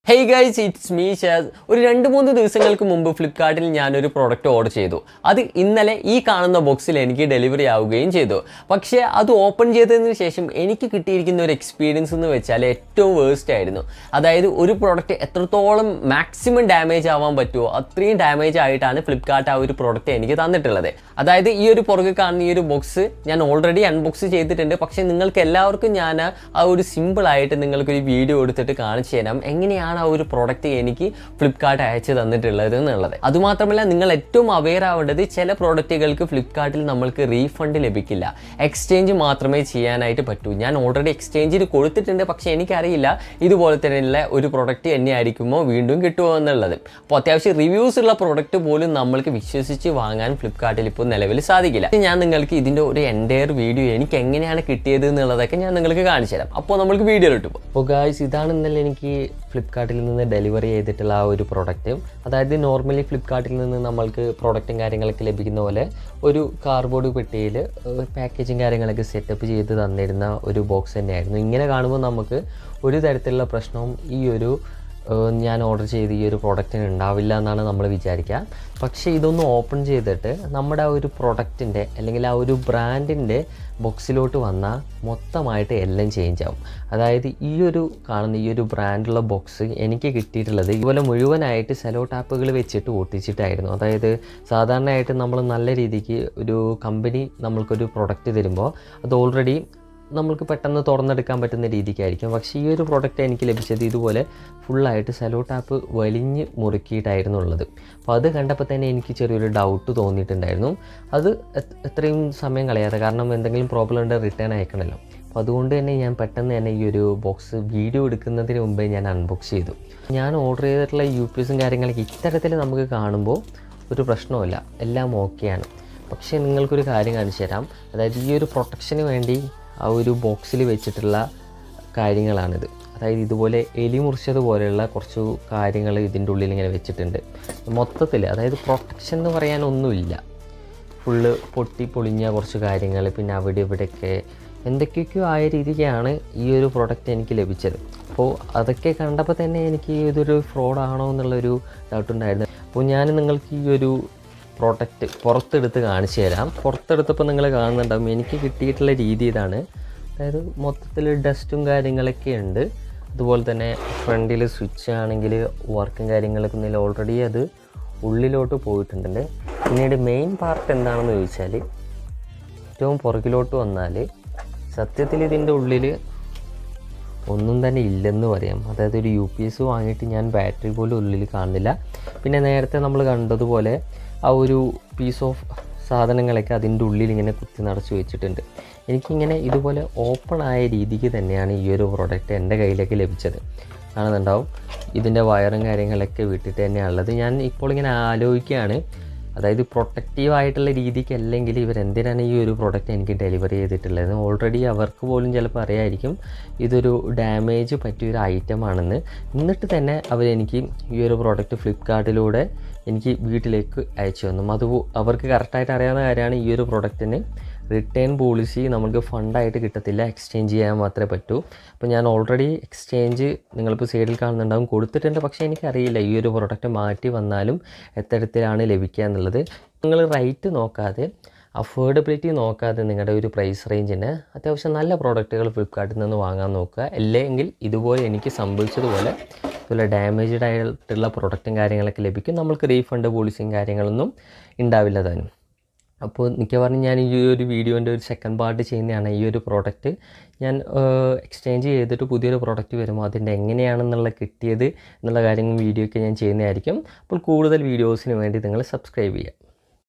Hey guys, it's me Shaz. ഒരു 2-3 ദിവസങ്ങൾക്ക് മുമ്പ് ഫ്ലിപ്കാർട്ടിൽ ഞാനൊരു പ്രോഡക്റ്റ് ഓർഡർ ചെയ്തു. അത് ഇന്നലെ ഈ കാണുന്ന ബോക്സിൽ എനിക്ക് ഡെലിവറി ആവുകയും ചെയ്തു. പക്ഷേ അത് ഓപ്പൺ ചെയ്തതിന് ശേഷം എനിക്ക് കിട്ടിയിരിക്കുന്ന ഒരു എക്സ്പീരിയൻസ് എന്ന് വെച്ചാൽ ഏറ്റവും വേഴ്സ്റ്റ് ആയിരുന്നു. അതായത് ഒരു പ്രോഡക്റ്റ് എത്രത്തോളം മാക്സിമം ഡാമേജ് ആവാൻ പറ്റുമോ അത്രയും ഡാമേജ് ആയിട്ടാണ് ഫ്ലിപ്കാർട്ട് ആ ഒരു പ്രോഡക്റ്റ് എനിക്ക് തന്നിട്ടുള്ളത്. അതായത് ഈ ഒരു പുറകെ കാണുന്ന ഈ ഒരു ബോക്സ് ഞാൻ ഓൾറെഡി അൺബോക്സ് ചെയ്തിട്ടുണ്ട്. പക്ഷേ നിങ്ങൾക്ക് എല്ലാവർക്കും ഞാൻ ആ ഒരു സിമ്പിളായിട്ട് നിങ്ങൾക്കൊരു വീഡിയോ എടുത്തിട്ട് കാണിച്ചു തരാം എങ്ങനെയാണ് ആ ഒരു പ്രോഡക്റ്റ് എനിക്ക് ഫ്ലിപ്കാർട്ട് അയച്ചു തന്നിട്ടുള്ളത് എന്നുള്ളത്. അതുമാത്രമല്ല, നിങ്ങൾ ഏറ്റവും അവെയർ ആവേണ്ടത് ചില പ്രോഡക്റ്റുകൾക്ക് ഫ്ലിപ്കാർട്ടിൽ നമ്മൾക്ക് റീഫണ്ട് ലഭിക്കില്ല, എക്സ്ചേഞ്ച് മാത്രമേ ചെയ്യാനായിട്ട് പറ്റൂ. ഞാൻ ഓൾറെഡി എക്സ്ചേഞ്ചിന് കൊടുത്തിട്ടുണ്ട്, പക്ഷേ എനിക്കറിയില്ല ഇതുപോലെ തന്നെയുള്ള ഒരു പ്രോഡക്റ്റ് എന്നെ ആയിരിക്കുമോ വീണ്ടും കിട്ടുമോ എന്നുള്ളത്. അപ്പോൾ അത്യാവശ്യം റിവ്യൂസ് ഉള്ള പ്രോഡക്റ്റ് പോലും നമ്മൾക്ക് വിശ്വസിച്ച് വാങ്ങാൻ ഫ്ലിപ്കാർട്ടിൽ ഇപ്പോൾ നിലവിൽ സാധിക്കില്ല. ഞാൻ നിങ്ങൾക്ക് ഇതിൻ്റെ ഒരു എൻ്റയർ വീഡിയോ എനിക്ക് എങ്ങനെയാണ് കിട്ടിയത് എന്നുള്ളതൊക്കെ ഞാൻ നിങ്ങൾക്ക് കാണിച്ചു തരാം. അപ്പോൾ നമ്മൾക്ക് വീഡിയോ ഇട്ടു. അപ്പോൾ ഗായ്സ്, ഇതാണ് ഇന്നലെ എനിക്ക് ഫ്ലിപ്കാർട്ടിൽ നിന്ന് ഡെലിവറി ചെയ്തിട്ടുള്ള ആ ഒരു പ്രോഡക്റ്റ്. അതായത് നോർമലി ഫ്ലിപ്കാർട്ടിൽ നിന്ന് നമ്മൾക്ക് പ്രോഡക്റ്റും കാര്യങ്ങളൊക്കെ ലഭിക്കുന്ന പോലെ ഒരു കാർഡ്ബോർഡ് പെട്ടിയിൽ പാക്കേജും കാര്യങ്ങളൊക്കെ സെറ്റപ്പ് ചെയ്ത് തന്നിരുന്ന ഒരു ബോക്സ് തന്നെയായിരുന്നു. ഇങ്ങനെ കാണുമ്പോൾ നമുക്ക് ഒരു തരത്തിലുള്ള പ്രശ്നവും ഈ ഒരു ഞാൻ ഓർഡർ ചെയ്ത് ഈ ഒരു പ്രോഡക്റ്റിന് ഉണ്ടാവില്ല എന്നാണ് നമ്മൾ വിചാരിക്കുക. പക്ഷേ ഇതൊന്ന് ഓപ്പൺ ചെയ്തിട്ട് നമ്മുടെ ആ ഒരു പ്രോഡക്റ്റിൻ്റെ അല്ലെങ്കിൽ ആ ഒരു ബ്രാൻഡിൻ്റെ ബോക്സിലോട്ട് വന്നാൽ മൊത്തമായിട്ട് എല്ലാം ചേഞ്ച് ആവും. അതായത് ഈ ഒരു കാണുന്ന ഈ ഒരു ബ്രാൻഡുള്ള ബോക്സ് എനിക്ക് കിട്ടിയിട്ടുള്ളത് ഇതുപോലെ മുഴുവനായിട്ട് സെലോ ടാപ്പുകൾ വെച്ചിട്ട് ഒട്ടിച്ചിട്ടായിരുന്നു. അതായത് സാധാരണയായിട്ട് നമ്മൾ നല്ല രീതിക്ക് ഒരു കമ്പനി നമ്മൾക്കൊരു പ്രൊഡക്റ്റ് തരുമ്പോൾ അത് ഓൾറെഡി നമ്മൾക്ക് പെട്ടെന്ന് തുറന്നെടുക്കാൻ പറ്റുന്ന രീതിക്കായിരിക്കും. പക്ഷേ ഈ ഒരു പ്രോഡക്റ്റ് എനിക്ക് ലഭിച്ചത് ഇതുപോലെ ഫുള്ളായിട്ട് സെലോ ടാപ്പ് വലിഞ്ഞ് മുറുക്കിയിട്ടായിരുന്നു ഉള്ളത്. അപ്പോൾ അത് കണ്ടപ്പോൾ തന്നെ എനിക്ക് ചെറിയൊരു ഡൗട്ട് തോന്നിയിട്ടുണ്ടായിരുന്നു. അത് എത്രയും സമയം കളയാതെ, കാരണം എന്തെങ്കിലും പ്രോബ്ലം ഉണ്ടെങ്കിൽ റിട്ടേൺ അയക്കണമല്ലോ. അപ്പോൾ അതുകൊണ്ട് തന്നെ ഞാൻ പെട്ടെന്ന് തന്നെ ഈ ഒരു ബോക്സ് വീഡിയോ എടുക്കുന്നതിന് മുമ്പേ ഞാൻ അൺബോക്സ് ചെയ്തു. ഞാൻ ഓർഡർ ചെയ്തിട്ടുള്ള UPSും കാര്യങ്ങളൊക്കെ ഇത്തരത്തിൽ നമുക്ക് കാണുമ്പോൾ ഒരു പ്രശ്നവുമില്ല, എല്ലാം ഓക്കെയാണ്. പക്ഷേ നിങ്ങൾക്കൊരു കാര്യം കാണിച്ചു തരാം. അതായത് ഈ ഒരു പ്രൊട്ടക്ഷന് വേണ്ടി ആ ഒരു ബോക്സിൽ വെച്ചിട്ടുള്ള കാര്യങ്ങളാണിത്. അതായത് ഇതുപോലെ എലി മുറിച്ചതുപോലെയുള്ള കുറച്ച് കാര്യങ്ങൾ ഇതിൻ്റെ ഉള്ളിൽ ഇങ്ങനെ വെച്ചിട്ടുണ്ട്. മൊത്തത്തിൽ അതായത് പ്രൊട്ടക്ഷൻ എന്ന് പറയാനൊന്നുമില്ല, ഫുള്ള് പൊട്ടി പൊളിഞ്ഞ കുറച്ച് കാര്യങ്ങൾ, പിന്നെ അവിടെ ഇവിടെയൊക്കെ എന്തൊക്കെയൊക്കെയോ ആയ രീതിക്കാണ് ഈ ഒരു പ്രോഡക്റ്റ് എനിക്ക് ലഭിച്ചത്. അപ്പോൾ അതൊക്കെ കണ്ടപ്പോൾ തന്നെ എനിക്ക് ഇതൊരു ഫ്രോഡാണോ എന്നുള്ളൊരു ഡൗട്ടുണ്ടായിരുന്നു. അപ്പോൾ ഞാൻ നിങ്ങൾക്ക് ഈ ഒരു പ്രോഡക്റ്റ് പുറത്തെടുത്ത് കാണിച്ചു തരാം. പുറത്തെടുത്തപ്പോൾ നിങ്ങൾ കാണുന്നുണ്ടാകും എനിക്ക് കിട്ടിയിട്ടുള്ള രീതി ഇതാണ്. അതായത് മൊത്തത്തിൽ ഡസ്റ്റും കാര്യങ്ങളൊക്കെ ഉണ്ട്. അതുപോലെ തന്നെ ഫ്രണ്ടിൽ സ്വിച്ച് ആണെങ്കിൽ വർക്കും കാര്യങ്ങളൊക്കെ ഒന്നും ഓൾറെഡി അത് ഉള്ളിലോട്ട് പോയിട്ടുണ്ട്. പിന്നീട് മെയിൻ പാർട്ട് എന്താണെന്ന് ചോദിച്ചാൽ ഏറ്റവും പുറകിലോട്ട് വന്നാൽ സത്യത്തിൽ ഇതിൻ്റെ ഉള്ളിൽ ഒന്നും തന്നെ ഇല്ലെന്ന് പറയാം. അതായത് ഒരു UPS വാങ്ങിയിട്ട് ഞാൻ ബാറ്ററി പോലും ഉള്ളിൽ കാണുന്നില്ല. പിന്നെ നേരത്തെ നമ്മൾ കണ്ടതുപോലെ ആ ഒരു പീസ് ഓഫ് സാധനങ്ങളൊക്കെ അതിൻ്റെ ഉള്ളിൽ ഇങ്ങനെ കുത്തി നിറച്ച് വെച്ചിട്ടുണ്ട്. എനിക്കിങ്ങനെ ഇതുപോലെ ഓപ്പൺ ആയ രീതിക്ക് തന്നെയാണ് ഈ ഒരു പ്രോഡക്റ്റ് എൻ്റെ കയ്യിലേക്ക് ലഭിച്ചത്. കാണുന്നുണ്ടാവും ഇതിൻ്റെ വയറും കാര്യങ്ങളൊക്കെ വിട്ടിട്ട് തന്നെയാണുള്ളത്. ഞാൻ ഇപ്പോൾ ഇങ്ങനെ ആലോചിക്കുകയാണ്, അതായത് പ്രൊട്ടക്റ്റീവ് ആയിട്ടുള്ള രീതിക്ക് അല്ലെങ്കിൽ ഇവരെന്തിനാണ് ഈ ഒരു പ്രോഡക്റ്റ് എനിക്ക് ഡെലിവറി ചെയ്തിട്ടുള്ളത്. ഓൾറെഡി അവർക്ക് പോലും ചിലപ്പോൾ അറിയായിരിക്കും ഇതൊരു ഡാമേജ് പറ്റിയൊരു ഐറ്റം ആണെന്ന്. എന്നിട്ട് തന്നെ അവരെനിക്ക് ഈ ഒരു പ്രോഡക്റ്റ് ഫ്ലിപ്കാർട്ടിലൂടെ എനിക്ക് വീട്ടിലേക്ക് അയച്ചു തന്നു. അത് അവർക്ക് കറക്റ്റായിട്ട് അറിയാവുന്ന കാര്യമാണ്. ഈ ഒരു പ്രോഡക്റ്റിന് റിട്ടേൺ പോളിസി നമുക്ക് ഫണ്ടായിട്ട് കിട്ടത്തില്ല, എക്സ്ചേഞ്ച് ചെയ്യാൻ മാത്രമേ പറ്റൂ. അപ്പോൾ ഞാൻ ഓൾറെഡി എക്സ്ചേഞ്ച് നിങ്ങളിപ്പോൾ സൈഡിൽ കാണുന്നുണ്ടാകും കൊടുത്തിട്ടുണ്ട്. പക്ഷേ എനിക്കറിയില്ല ഈ ഒരു പ്രോഡക്റ്റ് മാറ്റി വന്നാലും എത്തരത്തിലാണ് ലഭിക്കുക എന്നുള്ളത്. നിങ്ങൾ റേറ്റ് നോക്കാതെ, അഫോർഡബിലിറ്റി നോക്കാതെ നിങ്ങളുടെ ഒരു പ്രൈസ് റേഞ്ചിന് അത്യാവശ്യം നല്ല പ്രോഡക്റ്റുകൾ ഫ്ലിപ്കാർട്ടിൽ നിന്ന് വാങ്ങാൻ നോക്കുക. അല്ലെങ്കിൽ ഇതുപോലെ എനിക്ക് സംഭവിച്ചതുപോലെ ഇതുപോലെ ഡാമേജ്ഡ് ആയിട്ടുള്ള പ്രൊഡക്റ്റും കാര്യങ്ങളൊക്കെ ലഭിക്കും. നമ്മൾക്ക് റീഫണ്ട് പോളിസിയും കാര്യങ്ങളൊന്നും ഉണ്ടാവില്ല താനും. അപ്പോൾ മിക്കവാറും ഞാൻ ഈ ഒരു വീഡിയോൻ്റെ ഒരു സെക്കൻഡ് പാർട്ട് ചെയ്യുന്നതാണ്. ഈ ഒരു പ്രോഡക്റ്റ് ഞാൻ എക്സ്ചേഞ്ച് ചെയ്തിട്ട് പുതിയൊരു പ്രോഡക്റ്റ് വരുമ്പോൾ അതിൻ്റെ എങ്ങനെയാണെന്നുള്ള കിട്ടിയത് എന്നുള്ള കാര്യങ്ങൾ വീഡിയോ ഒക്കെ ഞാൻ ചെയ്യുന്നതായിരിക്കും. അപ്പോൾ കൂടുതൽ വീഡിയോസിന് വേണ്ടി നിങ്ങൾ സബ്സ്ക്രൈബ് ചെയ്യുക.